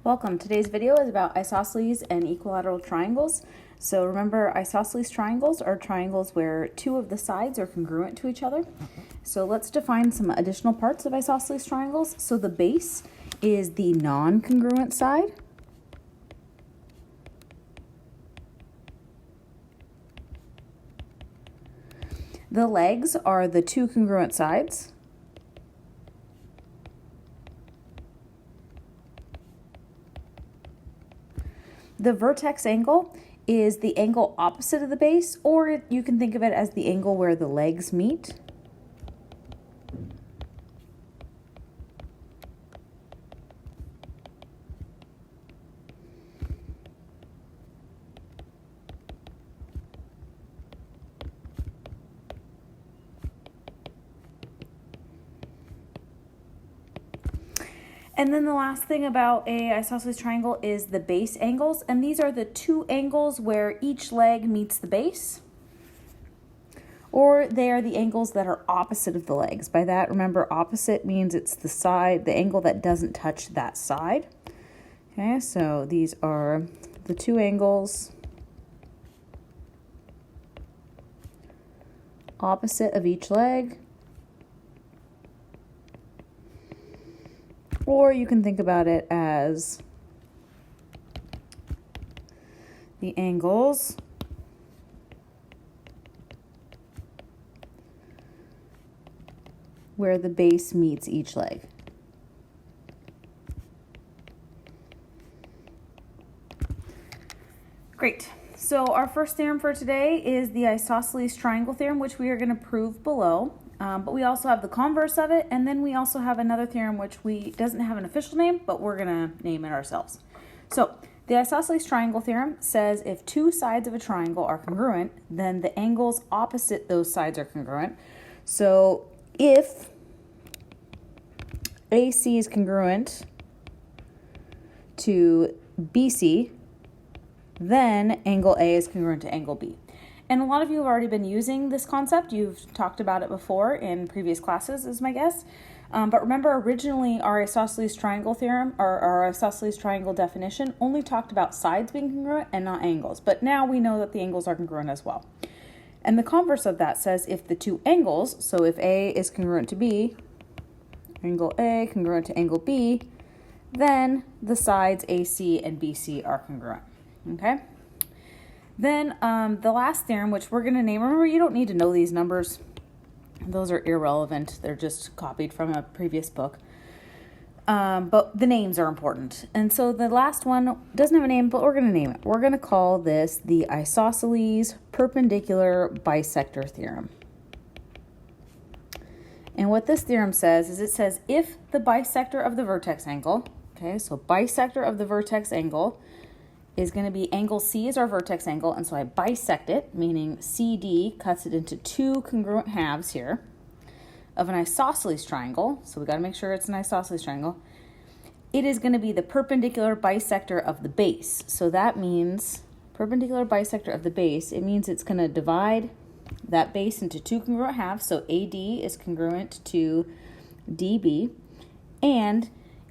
Welcome. Today's video is about isosceles and equilateral triangles. So remember, isosceles triangles are triangles where two of the sides are congruent to each other. So let's define some additional parts of isosceles triangles. So the base is the non-congruent side. The legs are the two congruent sides. The vertex angle is the angle opposite of the base, or you can think of it as the angle where the legs meet. And then the last thing about a isosceles triangle is the base angles, and these are the two angles where each leg meets the base, or they are the angles that are opposite of the legs. By that, remember, opposite means it's the side, the angle that doesn't touch that side. Okay, so these are the two angles opposite of each leg. Or you can think about it as the angles where the base meets each leg. Great. So our first theorem for today is the isosceles triangle theorem, which we are going to prove below. But we also have the converse of it, and then we also have another theorem which doesn't have an official name, but we're going to name it ourselves. So the isosceles triangle theorem says if two sides of a triangle are congruent, then the angles opposite those sides are congruent. So if AC is congruent to BC, then angle A is congruent to angle B. And a lot of you have already been using this concept. You've talked about it before in previous classes, is my guess. But remember, originally our isosceles triangle theorem, or our isosceles triangle definition, only talked about sides being congruent and not angles. But now we know that the angles are congruent as well. And the converse of that says if the two angles, so if A is congruent to B, angle A congruent to angle B, then the sides AC and BC are congruent. Okay? Then the last theorem, which we're going to name, remember, you don't need to know these numbers. Those are irrelevant. They're just copied from a previous book. But the names are important. And so the last one doesn't have a name, but we're going to name it. We're going to call this the isosceles perpendicular bisector theorem. And what this theorem says is it says if the bisector of the vertex angle, okay, so bisector of the vertex angle is going to be angle C is our vertex angle, and so I bisect it, meaning CD cuts it into two congruent halves here of an isosceles triangle, so we got to make sure it's an isosceles triangle. It is going to be the perpendicular bisector of the base. So that means perpendicular bisector of the base, it means it's going to divide that base into two congruent halves, so AD is congruent to DB, and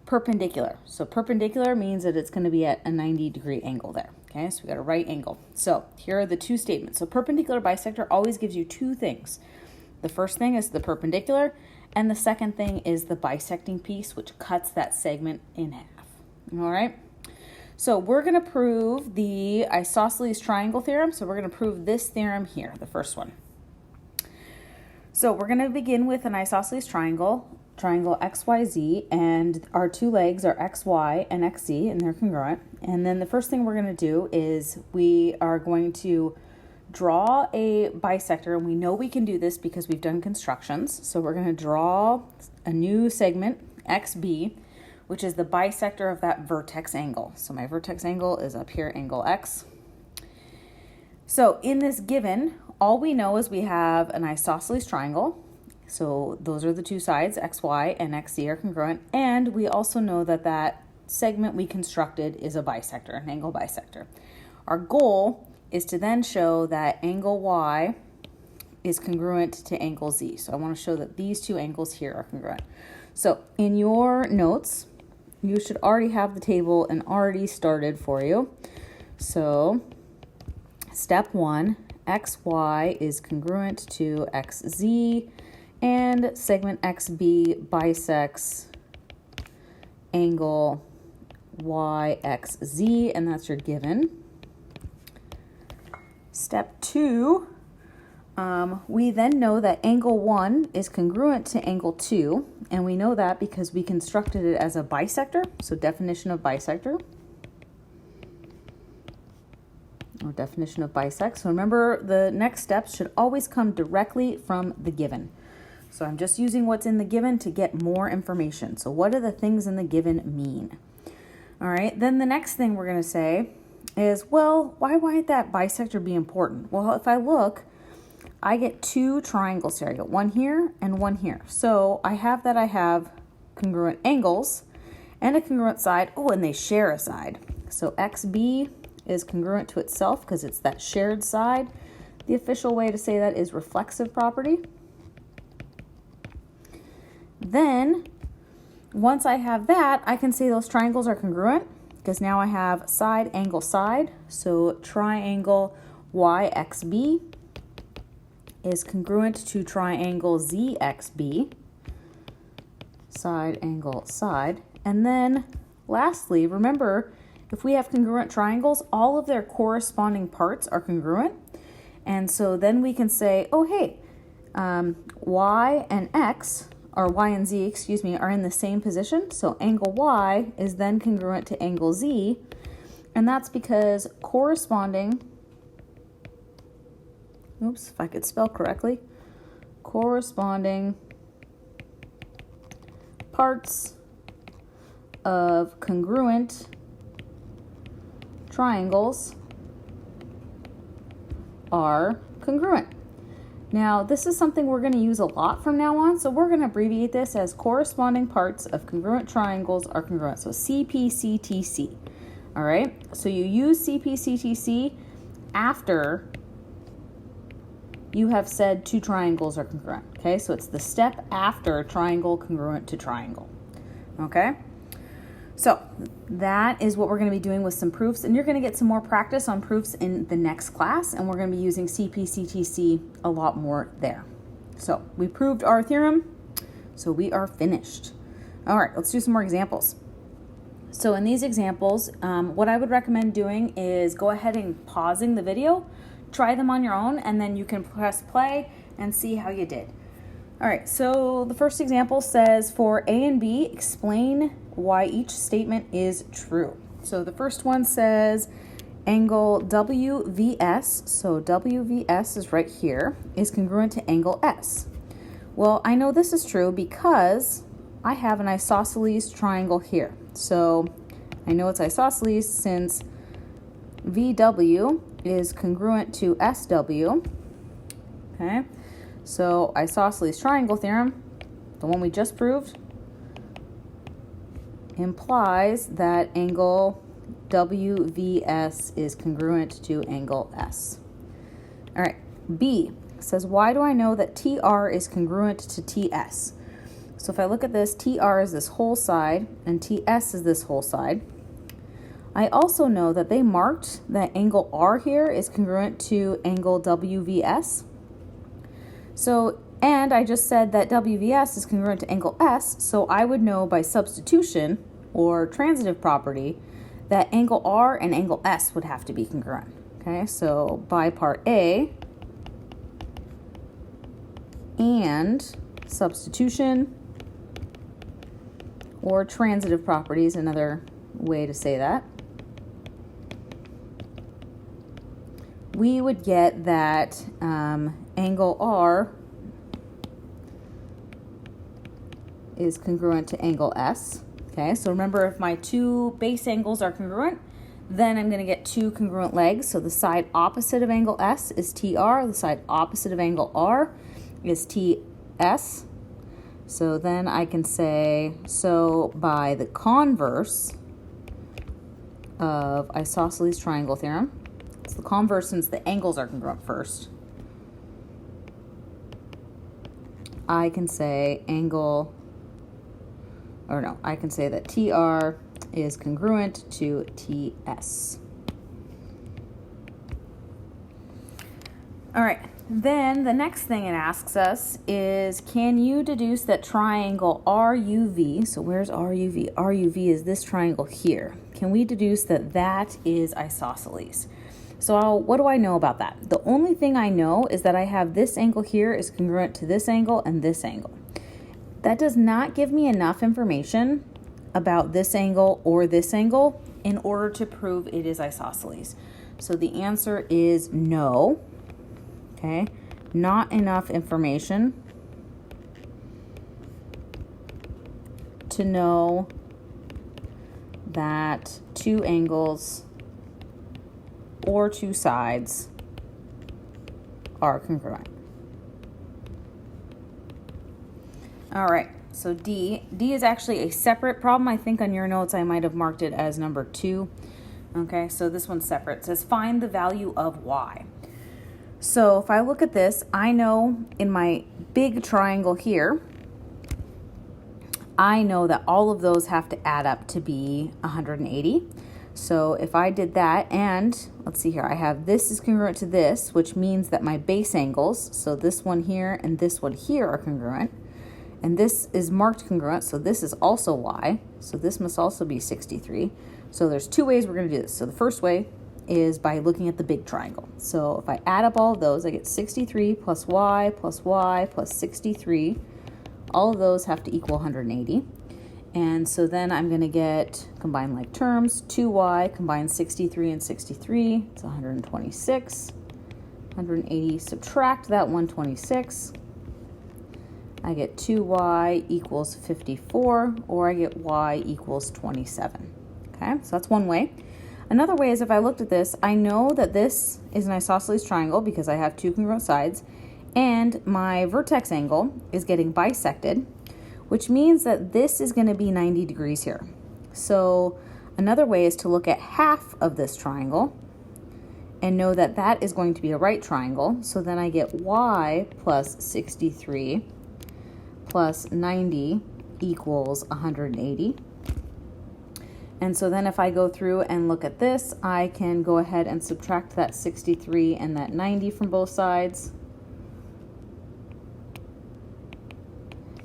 perpendicular. So perpendicular means that it's going to be at a 90-degree angle there. Okay, so we got a right angle. So here are the two statements. So perpendicular bisector always gives you two things. The first thing is the perpendicular, and the second thing is the bisecting piece, which cuts that segment in half. All right. So we're going to prove the isosceles triangle theorem. So we're going to prove this theorem here, the first one. So we're going to begin with an isosceles triangle XYZ, and our two legs are XY and XZ, and they're congruent. And then the first thing we're going to do is we are going to draw a bisector, and we know we can do this because we've done constructions. So we're going to draw a new segment, XB, which is the bisector of that vertex angle. So my vertex angle is up here, angle X. So in this given, all we know is we have an isosceles triangle. So those are the two sides, XY and XZ are congruent. And we also know that that segment we constructed is a bisector, an angle bisector. Our goal is to then show that angle Y is congruent to angle Z. So I want to show that these two angles here are congruent. So in your notes, you should already have the table and already started for you. So step 1, xy is congruent to xz, and segment xb bisects angle yxz, and that's your given. Step 2, we then know that angle 1 is congruent to angle 2, and we know that because we constructed it as a bisector. So definition of bisector, or definition of bisect. So remember, the next steps should always come directly from the given. So I'm just using what's in the given to get more information. So what do the things in the given mean? All right, then the next thing we're going to say is, well, why might that bisector be important? Well, if I look, I get two triangles here. I get one here and one here. So I have congruent angles and a congruent side. Oh, and they share a side. So XB is congruent to itself because it's that shared side. The official way to say that is reflexive property. Then, once I have that, I can say those triangles are congruent because now I have side, angle, side. So triangle YXB is congruent to triangle ZXB, side, angle, side. And then lastly, remember, if we have congruent triangles, all of their corresponding parts are congruent. And so then we can say, oh, hey, Y and X, or Y and Z, excuse me, are in the same position. So angle Y is then congruent to angle Z. And that's because corresponding, oops, if I could spell correctly, corresponding parts of congruent triangles are congruent. Now, this is something we're going to use a lot from now on, so we're going to abbreviate this as corresponding parts of congruent triangles are congruent. So CPCTC. All right, so you use CPCTC after you have said two triangles are congruent. Okay, so it's the step after triangle congruent to triangle. Okay, so that is what we're going to be doing with some proofs, and you're going to get some more practice on proofs in the next class, and we're going to be using CPCTC a lot more there. So we proved our theorem, so we are finished. All right, let's do some more examples. So in these examples, what I would recommend doing is go ahead and pausing the video, try them on your own, and then you can press play and see how you did. All right, so the first example says for A and B, explain why each statement is true. So the first one says angle WVS, so WVS is right here, is congruent to angle S. Well, I know this is true because I have an isosceles triangle here. So I know it's isosceles since VW is congruent to SW. Okay, so isosceles triangle theorem, the one we just proved, implies that angle WVS is congruent to angle S. All right, B says, why do I know that TR is congruent to TS? So if I look at this, TR is this whole side and TS is this whole side. I also know that they marked that angle R here is congruent to angle WVS. So, and I just said that WVS is congruent to angle S, so I would know by substitution or transitive property that angle R and angle S would have to be congruent. Okay, so by part A and substitution or transitive property is another way to say that, we would get that angle R is congruent to angle S. Okay, so remember, if my two base angles are congruent, then I'm going to get two congruent legs. So the side opposite of angle S is TR, the side opposite of angle R is TS. So then I can say, so by the converse of isosceles triangle theorem, it's the converse since the angles are congruent first, I can say angle or no, I can say that TR is congruent to TS. All right, then the next thing it asks us is, can you deduce that triangle RUV, so where's RUV? RUV is this triangle here. Can we deduce that that is isosceles? So what do I know about that? The only thing I know is that I have this angle here is congruent to this angle and this angle. That does not give me enough information about this angle or this angle in order to prove it is isosceles. So the answer is no. Okay, not enough information to know that two angles or two sides are congruent. All right, so D is actually a separate problem. I think on your notes I might have marked it as number 2. Okay, so this one's separate. It says find the value of Y. So if I look at this, I know in my big triangle here, I know that all of those have to add up to be 180. So if I did that, and let's see here, I have this is congruent to this, which means that my base angles, so this one here and this one here are congruent. And this is marked congruent, so this is also Y. So this must also be 63. So there's 2 ways we're going to do this. So the first way is by looking at the big triangle. So if I add up all of those, I get 63 plus Y plus Y plus 63. All of those have to equal 180. And so then I'm going to get, combine like terms, 2Y, combine 63 and 63, it's 126. 180, subtract that 126. I get 2Y equals 54, or I get Y equals 27. Okay, so that's one way. Another way is if I looked at this, I know that this is an isosceles triangle because I have 2 congruent sides, and my vertex angle is getting bisected, which means that this is going to be 90 degrees here. So another way is to look at half of this triangle and know that that is going to be a right triangle. So then I get Y plus 63 plus 90 equals 180. And so then if I go through and look at this, I can go ahead and subtract that 63 and that 90 from both sides.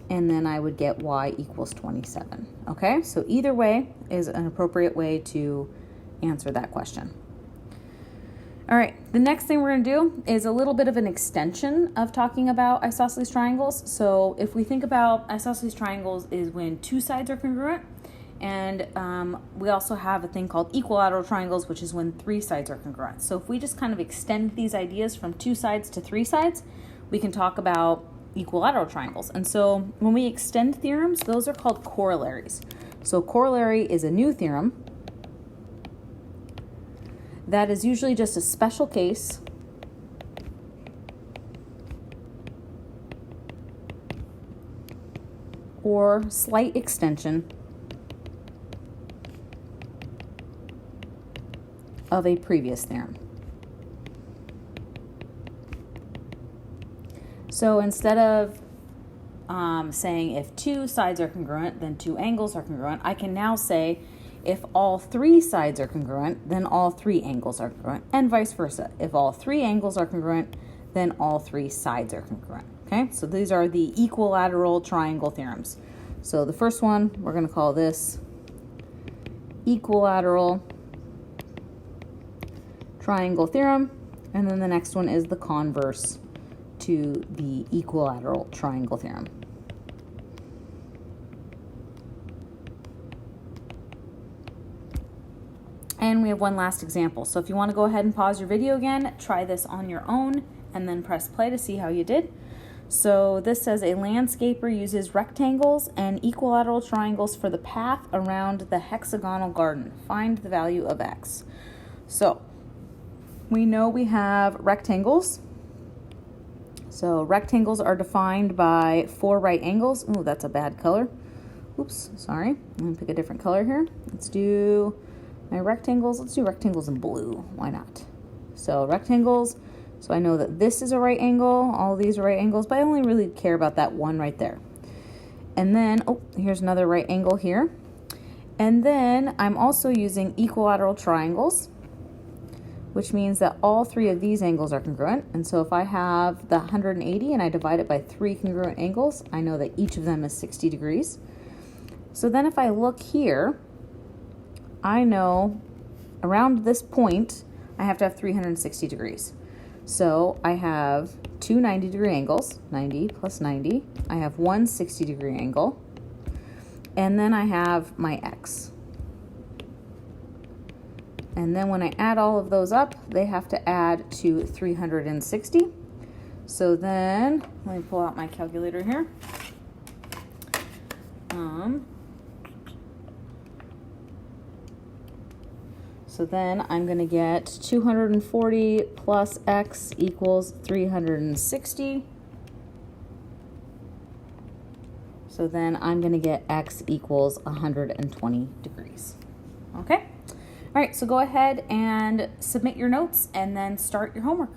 And then I would get Y equals 27. Okay, so either way is an appropriate way to answer that question. All right, the next thing we're going to do is a little bit of an extension of talking about isosceles triangles. So if we think about isosceles triangles is when 2 sides are congruent, and we also have a thing called equilateral triangles, which is when 3 sides are congruent. So if we just kind of extend these ideas from 2 sides to 3 sides, we can talk about equilateral triangles. And so when we extend theorems, those are called corollaries. So corollary is a new theorem that is usually just a special case or slight extension of a previous theorem. So instead of saying if 2 sides are congruent, then 2 angles are congruent, I can now say if all 3 sides are congruent, then all 3 angles are congruent, and vice versa. If all 3 angles are congruent, then all 3 sides are congruent. Okay, so these are the equilateral triangle theorems. So the first one, we're going to call this equilateral triangle theorem, and then the next one is the converse to the equilateral triangle theorem. And we have one last example. So if you want to go ahead and pause your video again, try this on your own, and then press play to see how you did. So this says a landscaper uses rectangles and equilateral triangles for the path around the hexagonal garden. Find the value of X. So we know we have rectangles. So rectangles are defined by 4 right angles. Ooh, that's a bad color. Oops, sorry. Let me pick a different color here. Let's do my rectangles. Let's do rectangles in blue. Why not? So rectangles. So I know that this is a right angle. All these are right angles, but I only really care about that one right there. And then, oh, here's another right angle here. And then I'm also using equilateral triangles, which means that all three of these angles are congruent. And so if I have the 180 and I divide it by 3 congruent angles, I know that each of them is 60 degrees. So then if I look here, I know around this point, I have to have 360 degrees. So I have two 90-degree angles, 90 plus 90. I have one 60-degree angle. And then I have my x. And then when I add all of those up, they have to add to 360. So then, let me pull out my calculator here. So then I'm going to get 240 plus x equals 360. So then I'm going to get x equals 120 degrees. Okay? All right, so go ahead and submit your notes and then start your homework.